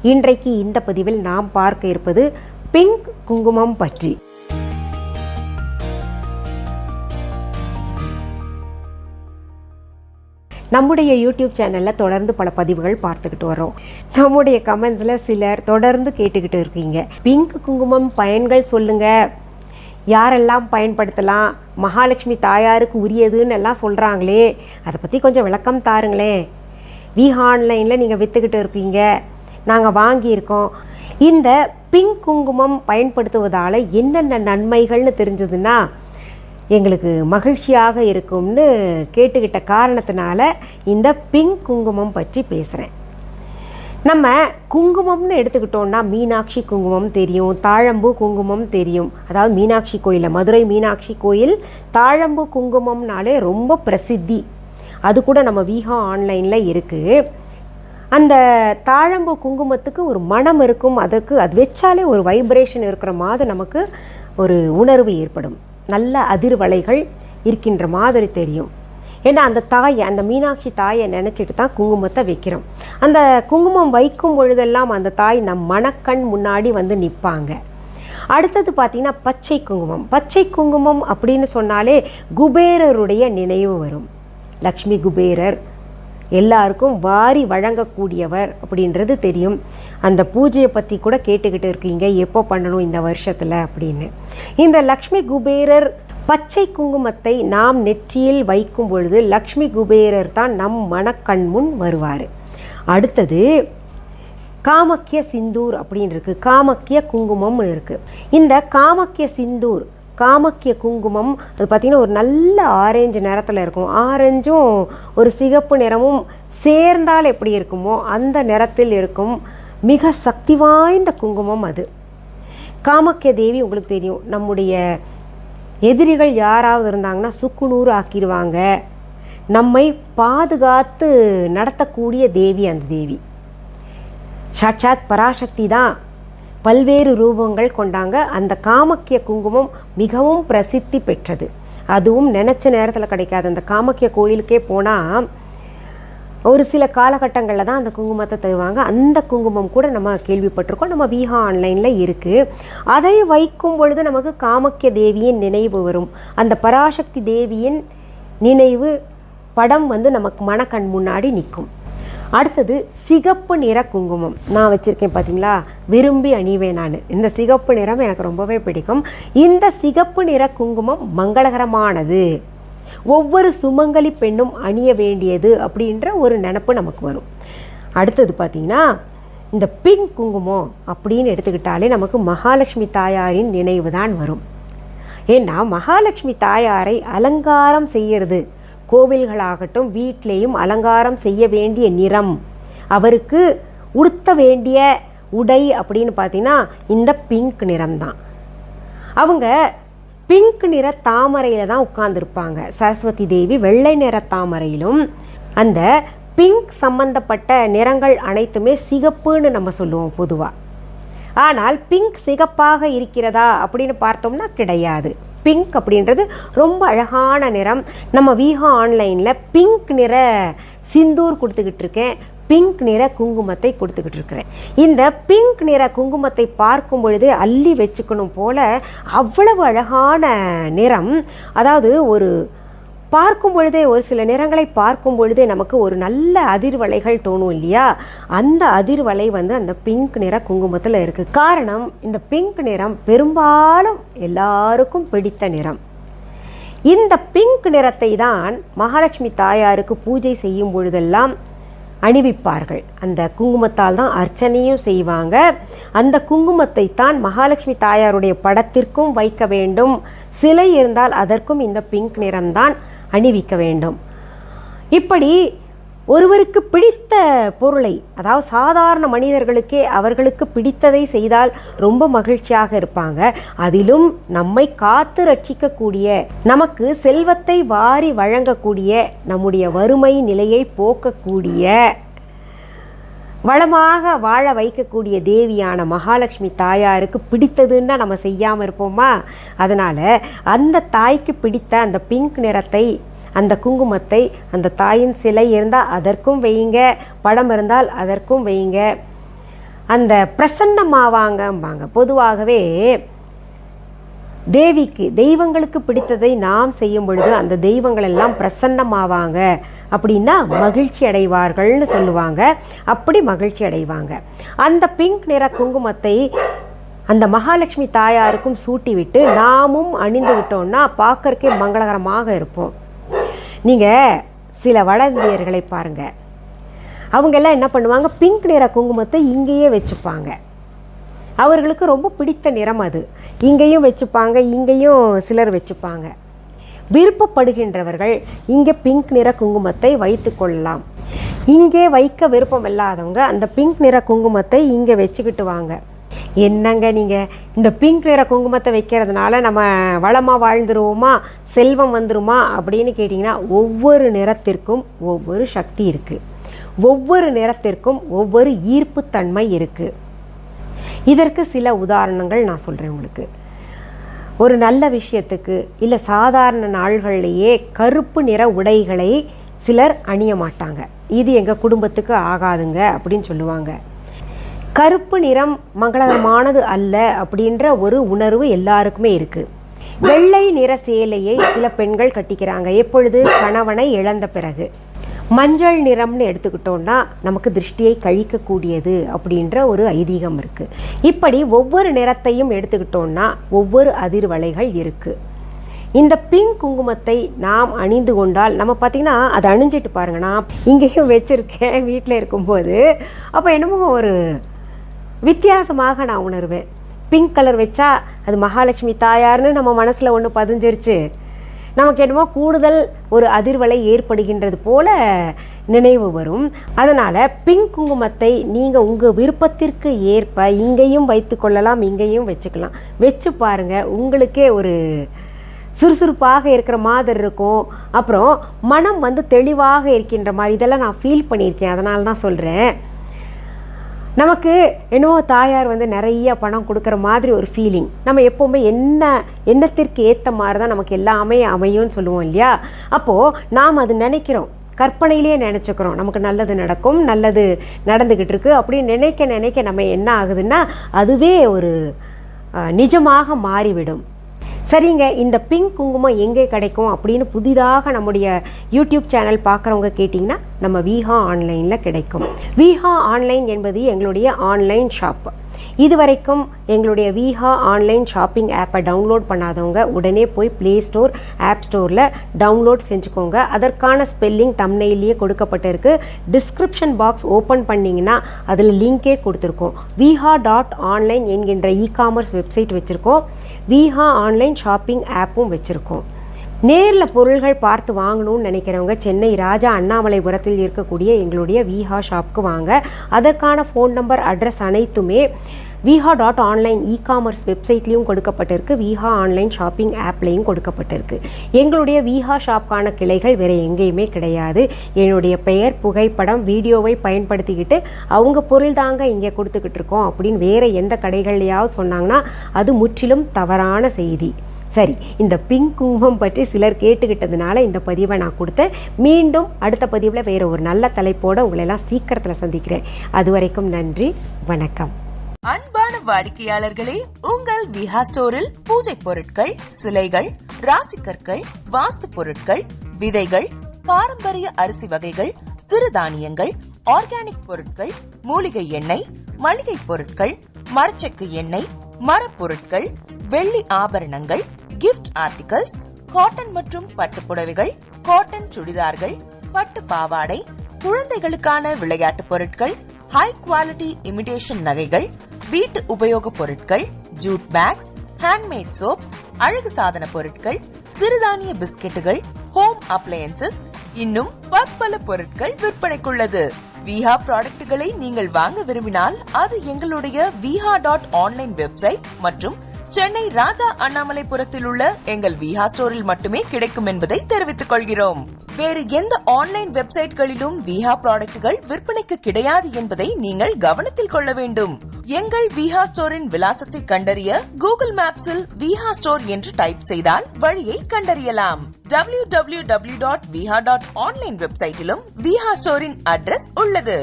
இன்றைக்கு இந்த பதிவில் நாம் பார்க்க இருப்பது பிங்க் குங்குமம் பற்றி. நம்முடைய யூடியூப் சேனலில் தொடர்ந்து பல பதிவுகள் பார்த்துக்கிட்டு வரோம். நம்முடைய கமெண்ட்ஸில் சிலர் தொடர்ந்து கேட்டுக்கிட்டு இருக்கீங்க, பிங்க் குங்குமம் பயன்கள் சொல்லுங்கள், யாரெல்லாம் பயன்படுத்தலாம், மகாலட்சுமி தாயாருக்கு உரியதுன்னு எல்லாம் சொல்கிறாங்களே, அதை பற்றி கொஞ்சம் விளக்கம் தாருங்களேன். ஆன்லைனில் நீங்கள் விற்றுக்கிட்டு இருக்கீங்க, நாங்கள் வாங்கியிருக்கோம். இந்த பிங்க் குங்குமம் பயன்படுத்துவதால் என்னென்ன நன்மைகள்னு தெரிஞ்சதுன்னா எங்களுக்கு மகிழ்ச்சியாக இருக்கும்னு கேட்டுக்கிட்ட காரணத்தினால இந்த பிங்க் குங்குமம் பற்றி பேசுகிறேன். நம்ம குங்குமம்னு எடுத்துக்கிட்டோன்னா மீனாட்சி குங்குமம் தெரியும், தாழம்பூ குங்குமம் தெரியும். அதாவது மீனாட்சி கோயிலில், மதுரை மீனாட்சி கோயில் தாழம்பூ குங்குமம்னாலே ரொம்ப பிரசித்தி. அது கூட நம்ம ஆன்லைனில் இருக்குது. அந்த தாழம்பூ குங்குமத்துக்கு ஒரு மனம் இருக்கும், அது வச்சாலே ஒரு வைப்ரேஷன் இருக்கிற மாதிரி நமக்கு ஒரு உணர்வு ஏற்படும். நல்ல அதிர்வலைகள் இருக்கின்ற மாதிரி தெரியும். ஏன்னா அந்த தாயை, அந்த மீனாட்சி தாயை நினச்சிட்டு தான் குங்குமத்தை வைக்கிறோம். அந்த குங்குமம் வைக்கும் பொழுதெல்லாம் அந்த தாய் நம் மனக்கண் முன்னாடி வந்து நிற்பாங்க. அடுத்தது பார்த்திங்கன்னா பச்சை குங்குமம். பச்சை குங்குமம் அப்படின்னு சொன்னாலே குபேரருடைய நினைவு வரும். லக்ஷ்மி குபேரர் எல்லாருக்கும் வாரி வழங்கக்கூடியவர் அப்படின்றது தெரியும். அந்த பூஜையை பற்றி கூட கேட்டுக்கிட்டு இருக்கீங்க, எப்போ பண்ணணும் இந்த வருஷத்தில் அப்படின்னு. இந்த லக்ஷ்மி குபேரர் பச்சை குங்குமத்தை நாம் நெற்றியில் வைக்கும் பொழுது லக்ஷ்மி குபேரர் தான் நம் மனக்கண் முன் வருவார். அடுத்தது காமக்கிய சிந்தூர் அப்படின்னு இருக்குது, காமக்கிய குங்குமம் இருக்குது. இந்த காமக்கிய சிந்தூர், காமக்கிய குங்குமம் அது பார்த்திங்கன்னா ஒரு நல்ல ஆரஞ்சு நிறத்தில் இருக்கும். ஆரஞ்சும் ஒரு சிகப்பு நிறமும் சேர்ந்தால் எப்படி இருக்குமோ அந்த நிறத்தில் இருக்கும். மிக சக்தி வாய்ந்த குங்குமம் அது. காமக்கிய தேவி உங்களுக்கு தெரியும், நம்முடைய எதிரிகள் யாராவது இருந்தாங்கன்னா சுக்குநூறு ஆக்கிடுவாங்க. நம்மை பாதுகாத்து நடத்தக்கூடிய தேவி அந்த தேவி. சாட்சாத் பராசக்தி தான், பல்வேறு ரூபங்கள் கொண்டாங்க. அந்த காமக்கிய குங்குமம் மிகவும் பிரசித்தி பெற்றது. அதுவும் நினச்ச நேரத்தில் கிடைக்காது. அந்த காமக்கிய கோயிலுக்கே போனால் ஒரு சில காலகட்டங்களில் தான் அந்த குங்குமத்தை தருவாங்க. அந்த குங்குமம் கூட நம்ம கேள்விப்பட்டிருக்கோம், நம்ம ஆன்லைனில் இருக்குது. அதை வைக்கும் பொழுது நமக்கு காமக்கிய தேவியின் நினைவு வரும். அந்த பராசக்தி தேவியின் நினைவு படம் வந்து நமக்கு மனக்கண் முன்னாடி நிற்கும். அடுத்தது சிகப்பு நிற குங்குமம் நான் வச்சுருக்கேன் பார்த்தீங்களா, விரும்பி அணிவேன் நான். இந்த சிகப்பு நிறம் எனக்கு ரொம்பவே பிடிக்கும். இந்த சிகப்பு நிற குங்குமம் மங்களகரமானது, ஒவ்வொரு சுமங்கலி பெண்ணும் அணிய வேண்டியது அப்படின்ற ஒரு நினப்பு நமக்கு வரும். அடுத்தது பார்த்திங்கன்னா இந்த பிங்க் குங்குமம் அப்படின்னு எடுத்துக்கிட்டாலே நமக்கு மகாலட்சுமி தாயாரின் நினைவு தான் வரும். ஏன்னா மகாலட்சுமி தாயாரை அலங்காரம் செய்கிறது, கோவில்களாகட்டும் வீட்டிலேயும் அலங்காரம் செய்ய வேண்டிய நிறம், அவருக்கு உடுத்த வேண்டிய உடை அப்படின்னு பார்த்தீங்கன்னா இந்த பிங்க் நிறம்தான். அவங்க பிங்க் நிற தாமரையில் தான் உட்கார்ந்துருப்பாங்க. சரஸ்வதி தேவி வெள்ளை நிற தாமரையிலும், அந்த பிங்க் சம்பந்தப்பட்ட நிறங்கள் அனைத்துமே சிகப்புன்னு நம்ம சொல்லுவோம் பொதுவாக. ஆனால் பிங்க் சிகப்பாக இருக்கிறதா அப்படின்னு பார்த்தோம்னா கிடையாது. பிங்க் அப்படின்றது ரொம்ப அழகான நிறம். நம்ம ஆன்லைனில் பிங்க் நிற சிந்தூர் கொடுத்துக்கிட்டு இருக்கேன், பிங்க் நிற குங்குமத்தை கொடுத்துக்கிட்டு இருக்கிறேன். இந்த பிங்க் நிற குங்குமத்தை பார்க்கும் பொழுதே அள்ளி வச்சுக்கணும் போல் அவ்வளவு அழகான நிறம். அதாவது ஒரு பார்க்கும் பொழுதே, ஒரு சில நிறங்களை பார்க்கும் பொழுதே நமக்கு ஒரு நல்ல அதிர்வலைகள் தோணும் இல்லையா, அந்த அதிர்வலை வந்து அந்த பிங்க் நிற குங்குமத்தில் இருக்குது. காரணம், இந்த பிங்க் நிறம் பெரும்பாலும் எல்லாருக்கும் பிடித்த நிறம். இந்த பிங்க் நிறத்தை தான் மகாலட்சுமி தாயாருக்கு பூஜை செய்யும் பொழுதெல்லாம் அணிவிப்பார்கள். அந்த குங்குமத்தால் தான் அர்ச்சனையும் செய்வாங்க. அந்த குங்குமத்தை தான் மகாலட்சுமி தாயாருடைய படத்திற்கும் வைக்க வேண்டும். சிலை இருந்தால் அதற்கும் இந்த பிங்க் நிறம்தான் அணிவிக்க வேண்டும். இப்படி ஒருவருக்கு பிடித்த பொருளை, அதாவது சாதாரண மனிதர்களுக்கே அவர்களுக்கு பிடித்ததை செய்தால் ரொம்ப மகிழ்ச்சியாக இருப்பாங்க. அதிலும் நம்மை காத்து ரட்சிக்கக்கூடிய, நமக்கு செல்வத்தை வாரி வழங்கக்கூடிய, நம்முடைய வறுமை நிலையை போக்கக்கூடிய, வளமாக வாழ வைக்கக்கூடிய தேவியான மகாலட்சுமி தாயாருக்கு பிடித்ததுன்னா நம்ம செய்யாமல் இருப்போமா? அதனால் அந்த தாய்க்கு பிடித்த அந்த பிங்க் நிறத்தை, அந்த குங்குமத்தை, அந்த தாயின் சிலை இருந்தால் அதற்கும் வையுங்க, படம் இருந்தால் அதற்கும் வையுங்க. அந்த பிரசன்னமாவாங்கம்பாங்க. பொதுவாகவே தெய்வங்களுக்கு பிடித்ததை நாம் செய்யும் பொழுது அந்த தெய்வங்கள் எல்லாம் பிரசன்னமாவாங்க அப்படின்னா மகிழ்ச்சி அடைவார்கள்னு சொல்லுவாங்க. அப்படி மகிழ்ச்சி அடைவாங்க. அந்த பிங்க் நிற குங்குமத்தை அந்த மகாலட்சுமி தாயாருக்கும் சூட்டி விட்டு நாமும் அணிந்து விட்டோம்னா பார்க்கறக்கே மங்களகரமாக இருப்போம். நீங்கள் சில வளந்தியர்களை பாருங்கள், அவங்கெல்லாம் என்ன பண்ணுவாங்க, பிங்க் நிற குங்குமத்தை இங்கேயே வச்சுப்பாங்க. அவர்களுக்கு ரொம்ப பிடித்த நிறம் அது. இங்கேயும் வச்சுப்பாங்க, இங்கேயும் சிலர் வச்சுப்பாங்க. விருப்பப்படுகின்றவர்கள் இங்கே பிங்க் நிற குங்குமத்தை வைத்து கொள்ளலாம். இங்கே வைக்க விருப்பம் இல்லாதவங்க அந்த பிங்க் நிற குங்குமத்தை இங்கே வச்சுக்கிட்டு வாங்க. என்னங்க நீங்கள் இந்த பிங்க் நிற குங்குமத்தை வைக்கிறதுனால நம்ம வளமாக வாழ்ந்துருவோமா, செல்வம் வந்துருமா அப்படின்னு கேட்டிங்கன்னா, ஒவ்வொரு நிறத்திற்கும் ஒவ்வொரு சக்தி இருக்குது. ஒவ்வொரு நிறத்திற்கும் ஒவ்வொரு ஈர்ப்புத்தன்மை இருக்குது. இதற்கு சில உதாரணங்கள் நான் சொல்கிறேன் உங்களுக்கு. ஒரு நல்ல விஷயத்துக்கு இல்லை சாதாரண நாள்கள்லேயே கருப்பு நிற உடைகளை சிலர் அணிய மாட்டாங்க. இது எங்கள் குடும்பத்துக்கு ஆகாதுங்க அப்படின்னு சொல்லுவாங்க. கருப்பு நிறம் மங்களகரமானது அல்ல அப்படின்ற ஒரு உணர்வு எல்லாருக்குமே இருக்குது. வெள்ளை நிற சேலையை சில பெண்கள் கட்டிக்கிறாங்க. எப்பொழுது? கணவனை இழந்த பிறகு. மஞ்சள் நிறம்னு எடுத்துக்கிட்டோன்னா நமக்கு திருஷ்டியை கழிக்கக்கூடியது அப்படின்ற ஒரு ஐதீகம் இருக்குது. இப்படி ஒவ்வொரு நிறத்தையும் எடுத்துக்கிட்டோன்னா ஒவ்வொரு அதிர்வலைகள் இருக்குது. இந்த பிங்க் குங்குமத்தை நாம் அணிந்து கொண்டால் நம்ம பார்த்திங்கன்னா அதை அணிஞ்சிட்டு பாருங்க. நான் இங்கேயும் வச்சுருக்கேன் வீட்டில் இருக்கும்போது. அப்போ என்னமோ ஒரு வித்தியாசமாக நான் உணர்வேன். பிங்க் கலர் வச்சா அது மகாலட்சுமி தாயார்னு நம்ம மனசில் ஒன்று பதிஞ்சிருச்சு. நமக்கு என்னமோ கூடுதல் ஒரு அதிர்வலை ஏற்படுகின்றது போல நினைவு வரும். அதனால் பிங்க் குங்குமத்தை நீங்கள் உங்கள் விருப்பத்திற்கு ஏற்ப இங்கேயும் வைத்து கொள்ளலாம், இங்கேயும் வச்சுக்கலாம். வச்சு பாருங்கள், உங்களுக்கே ஒரு சுறுசுறுப்பாக இருக்கிற மாதிரி இருக்கும். அப்புறம் மனம் தெளிவாக இருக்கின்ற மாதிரி இதெல்லாம் நான் ஃபீல் பண்ணியிருக்கேன். அதனால தான் சொல்கிறேன். நமக்கு என்னவோ தாயார் நிறைய பணம் கொடுக்குற மாதிரி ஒரு ஃபீலிங். நம்ம எப்போவுமே எண்ணத்திற்கு ஏற்ற மாதிரி தான் நமக்கு எல்லாமே அமையும்னு சொல்லுவோம் இல்லையா? அப்போது நாம் அது நினைக்கிறோம், கற்பனையிலே நினச்சிக்கிறோம் நமக்கு நல்லது நடக்கும், நல்லது நடந்துக்கிட்டு இருக்கு அப்படின்னு நினைக்க நம்ம என்ன ஆகுதுன்னா அதுவே ஒரு நிஜமாக மாறிவிடும். சரிங்க, இந்த பிங்க் குங்குமம் எங்கே கிடைக்கும் அப்படின்னு புதிதாக நம்முடைய யூடியூப் சேனல் பார்க்குறவங்க கேட்டிங்கன்னா நம்ம விஹா ஆன்லைனில் கிடைக்கும். விஹா ஆன்லைன் என்பது எங்களுடைய ஆன்லைன் ஷாப். இதுவரைக்கும் எங்களுடைய விஹா ஆன்லைன் ஷாப்பிங் ஆப்பை டவுன்லோட் பண்ணாதவங்க உடனே போய் ப்ளே ஸ்டோர், ஆப் ஸ்டோரில் டவுன்லோட் செஞ்சுக்கோங்க. அதற்கான ஸ்பெல்லிங் தம்ப்நெயிலே கொடுக்கப்பட்டிருக்கு. டிஸ்கிரிப்ஷன் பாக்ஸ் ஓப்பன் பண்ணிங்கன்னா அதில் லிங்கே கொடுத்துருக்கோம். viha.online என்கின்ற இ-காமர்ஸ் வெப்சைட் வச்சுருக்கோம். விஹா ஆன்லைன் ஷாப்பிங் ஆப்பும் வச்சுருக்கோம். நேரில் பொருள்கள் பார்த்து வாங்கணும்னு நினைக்கிறவங்க சென்னை ராஜா அண்ணாமலைபுரத்தில் இருக்கக்கூடிய எங்களுடைய விஹா ஷாப்புக்கு வாங்க. அதற்கான ஃபோன் நம்பர், அட்ரஸ் அனைத்துமே viha.online இ-காமர்ஸ் வெப்சைட்லேயும் கொடுக்கப்பட்டிருக்கு. விஹா ஆன்லைன் ஷாப்பிங் ஆப்லேயும் கொடுக்கப்பட்டிருக்கு. எங்களுடைய விஹா ஷாப்கான கிளைகள் வேறு எங்கேயுமே கிடையாது. என்னுடைய பெயர், புகைப்படம், வீடியோவை பயன்படுத்திக்கிட்டு அவங்க பொருள் தாங்க இங்கே கொடுத்துக்கிட்டு இருக்கோம் அப்படின்னு வேறு எந்த கடைகள்லையாவது சொன்னாங்கன்னா அது முற்றிலும் தவறான செய்தி. சரி, இந்த பிங்க் குங்குமம் பற்றி சிலர் கேட்டுக்கிட்டதுனால இந்த பதிவை நான் கொடுத்தேன். மீண்டும் அடுத்த பதிவில் வேறு ஒரு நல்ல தலைப்போடு உங்களெல்லாம் சீக்கிரத்தில் சந்திக்கிறேன். அது வரைக்கும் நன்றி, வணக்கம். அன்பான வாடிக்கையாளர்களே, உங்கள் விஹா ஸ்டோரில் பூஜை பொருட்கள், சிலைகள், ராசிக்கற்கள், வாஸ்து பொருட்கள், விதைகள், பாரம்பரிய அரிசி வகைகள், சிறுதானியங்கள், ஆர்கானிக் பொருட்கள், மூலிகை எண்ணெய், மளிகை பொருட்கள், மரச்செக்கு எண்ணெய், மரப்பொருட்கள், வெள்ளி ஆபரணங்கள், கிஃப்ட் ஆர்டிகல்ஸ், காட்டன் மற்றும் பட்டு புடவைகள், காட்டன் சுடிதார்கள், பட்டு பாவாடை, குழந்தைகளுக்கான விளையாட்டு பொருட்கள், ஹை குவாலிட்டி இமிடேஷன் நகைகள், வீட்டு உபயோக பொருட்கள், ஜூட் பேக்ஸ், ஹேண்ட்மேட் சோப்ஸ், அழகு சாதன பொருட்கள், சிறுதானிய பிஸ்கெட்டுகள், ஹோம் அப்ளையன்சஸ், இன்னும் பற்பல பொருட்கள் விற்பனைக்குள்ளது. விஹா ப்ராடக்ட்களை நீங்கள் வாங்க விரும்பினால் அது எங்களுடைய viha.online வெப்சைட் மற்றும் சென்னை ராஜா அண்ணாமலைபுரத்தில் உள்ள எங்கள் விஹா ஸ்டோரில் மட்டுமே கிடைக்கும் என்பதை தெரிவித்துக் கொள்கிறோம். வேறு எந்த ஆன்லைன் வெப்சைட்களிலும் விஹா ப்ராடக்ட்கள் விற்பனைக்கு கிடையாது என்பதை நீங்கள் கவனத்தில் கொள்ள வேண்டும். எங்கள் விஹா ஸ்டோரின் விலாசத்தை கண்டறிய கூகுள் மேப்ஸில் விஹா ஸ்டோர் என்று டைப் செய்தால் வழியை கண்டறியலாம். www.viha.online வெப்சைட்டிலும் விஹா ஸ்டோரின் அட்ரஸ் உள்ளது.